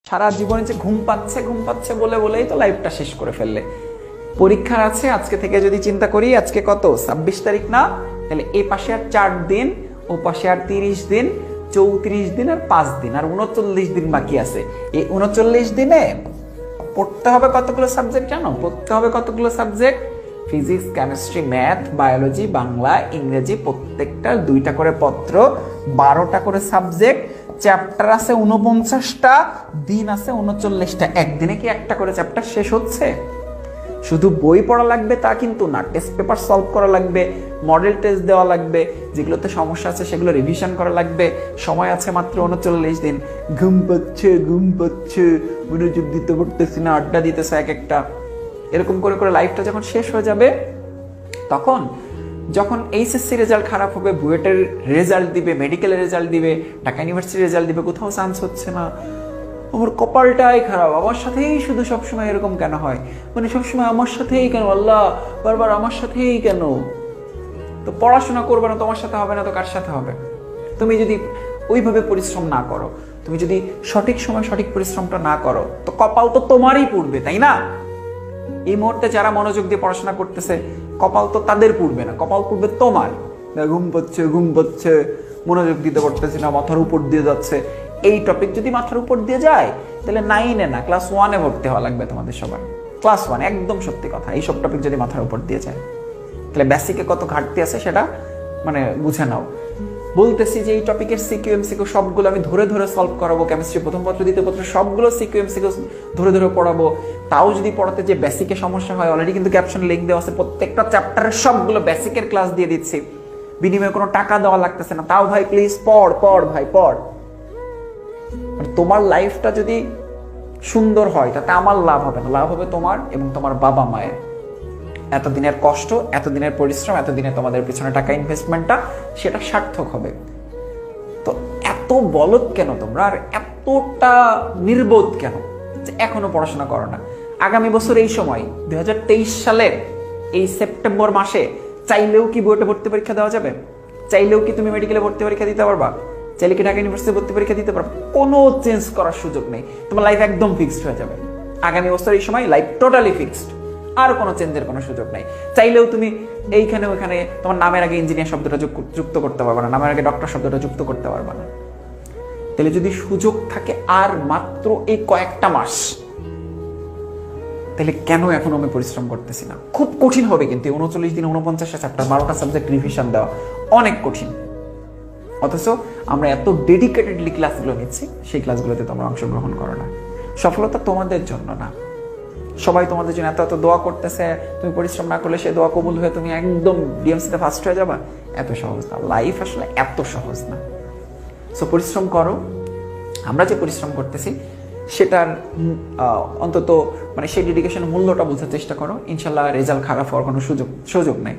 সারা জীবনে যে ঘুম পাচ্ছে বলে বলেই তো লাইফটা শেষ করে ফেললে। পরীক্ষা আছে আজকে থেকে, যদি চিন্তা করি আজকে কত 26 তারিখ না, তাহলে এই পাশে আর 4 দিন, ও পাশে আর 30 দিন, 34 দিন আর 5 দিন, আর 39 দিন বাকি আছে। এই 39 দিনে পড়তে হবে কতগুলো সাবজেক্ট জানো? পড়তে হবে কতগুলো subject? Physics, chemistry, math, biology, Bangla, ইংরেজি, প্রত্যেকটা 2টা করে পত্র, 12টা করে সাবজেক্ট, চ্যাপ্টার আছে 49টা, দিন আছে 39টা। একদিনে কি একটা করে চ্যাপ্টার শেষ হচ্ছে? শুধু বই পড়া লাগবে তা কিন্তু না, টেস্ট পেপার সলভ করা লাগবে, মডেল টেস্ট দেওয়া লাগবে, যেগুলোতে সমস্যা আছে সেগুলো রিভিশন করা লাগবে। সময় আছে মাত্র 39 দিন। ঘুম পাচ্ছে, মনোযোগ দিতে পারতেছি না, আড্ডা দিতেছে এক একটা। এরকম করে করে লাইফটা যখন শেষ হয়ে যাবে, তখন যখন এইচএসসি রেজাল্ট খারাপ হবে, বুয়েটের রেজাল্ট দিবে, মেডিকেলের রেজাল্ট দিবে, ঢাকা ইউনিভার্সিটির রেজাল্ট দিবে, কোথাও চান্স হচ্ছে না, আমার কপালটাই খারাপ, আমার সাথেই শুধু সবসময় এরকম কেন হয়, মানে সবসময় আমার সাথেই কেন আল্লাহ, বারবার আমার সাথেই কেন? তো পড়াশোনা করবে না, তোমার সাথে হবে না তো কার সাথে হবে? তুমি যদি ওইভাবে পরিশ্রম না করো, তুমি যদি সঠিক সময় সঠিক পরিশ্রমটা না করো, তো কপাল তো তোমারই পুড়বে, তাই না? এই মুহূর্তে যারা মনোযোগ দিয়ে পড়াশোনা করতেছে, কপাল তো তাদের পুড়বে না, কপাল পুড়বে তোমার। ঘুম পাচ্ছে, মনোযোগ দিতে পারতেছি না, মাথার উপর দিয়ে যাচ্ছে। এই টপিক যদি মাথার উপর দিয়ে যায়, তাহলে 9-এ না, ক্লাস 1-এ ভর্তি হওয়া লাগবে তোমাদের সবার। ক্লাস 1, একদম সত্যি কথা। এইসব টপিক যদি মাথার উপর দিয়ে যায়, তাহলে বেসিকে কত ঘাটতি আছে সেটা মানে বুঝে নাও। বলতেছি যে এই টপিকের সিকিউ এমসিকিউ সবগুলো আমি ধরে ধরে সলভ করাবো। কেমিস্ট্রি প্রথম পত্র দ্বিতীয় পত্র সবগুলো সিকিউ এমসিকিউ ধরে ধরে পড়াবো। তাও যদি পড়াতে যে বেসিকে সমস্যা হয়, অলরেডি কিন্তু ক্যাপশন লিংক দেওয়া আছে, প্রত্যেকটা চ্যাপ্টারের সবগুলো বেসিকের ক্লাস দিয়ে দিচ্ছি, বিনিময়ে কোনো টাকা দেওয়া লাগতেছে না। তাও ভাই প্লিজ পড় ভাই পড়। মানে তোমার লাইফটা যদি সুন্দর হয়, তাতে আমার লাভ হবে না, লাভ হবে তোমার এবং তোমার বাবা মায়ের। এতদিনের কষ্ট, এতদিনের পরিশ্রম, এতদিনে তোমাদের পিছনে টাকা ইনভেস্টমেন্টটা, সেটা সার্থক হবে। তো এত বলদ কেন তোমরা, আর এতটা নির্বোধ কেন যে এখনো পড়াশোনা করো না? আগামী বছর এই সময় 2023 সালের এই সেপ্টেম্বর মাসে চাইলেও কি বুয়েটে ভর্তি পরীক্ষা দেওয়া যাবে? চাইলেও কি তুমি মেডিকেলে ভর্তি পরীক্ষা দিতে পারবা? চাইলে কি ঢাকা ইউনিভার্সিটি ভর্তি পরীক্ষা দিতে পারবা? কোনো চেঞ্জ করার সুযোগ নেই, তোমার লাইফ একদম ফিক্সড হয়ে যাবে। আগামী বছর এই সময় লাইফ টোটালি ফিক্সড, আর কোনো চেঞ্জের কোনো সুযোগ নাই। চাইলেও তুমি এইখানে ওইখানে তোমার নামের আগে ইঞ্জিনিয়ার শব্দটা যুক্ত করতে পারবে না, নামের আগে ডক্টর শব্দটা যুক্ত করতে পারবে না। তাহলে যদি সুযোগ থাকে আর মাত্র এই কয়েকটা মাস, তাহলে কেন এখন আমি পরিশ্রম করতেছি না? খুব কঠিন হবে কিন্তু 39 দিন 49টা চ্যাপ্টার, 12টা সাবজেক্ট রিভিশন দেওয়া অনেক কঠিন। অথচ আমরা এত ডেডিকেটেডলি ক্লাসগুলো নিচ্ছি, সেই ক্লাসগুলোতে তোমরা অংশগ্রহণ করো না। সফলতা তোমাদের জন্য না, সবাই তোমাদের জন্য এত এত দোয়া করতেছে, তুমি পরিশ্রম না করলে সে দোয়া কবুল হয়ে তুমি একদম ডিএমসিতে ফার্স্ট হয়ে যাবা। এত সহজ না, লাইফ আসলে এত সহজ না। সো পরিশ্রম করো, আমরা যে পরিশ্রম করতেছি সেটার অন্তত মানে সেই ডেডিকেশনের মূল্যটা বোঝার চেষ্টা করো। ইনশাল্লাহ রেজাল্ট খারাপ হওয়ার কোনো সুযোগ নেই।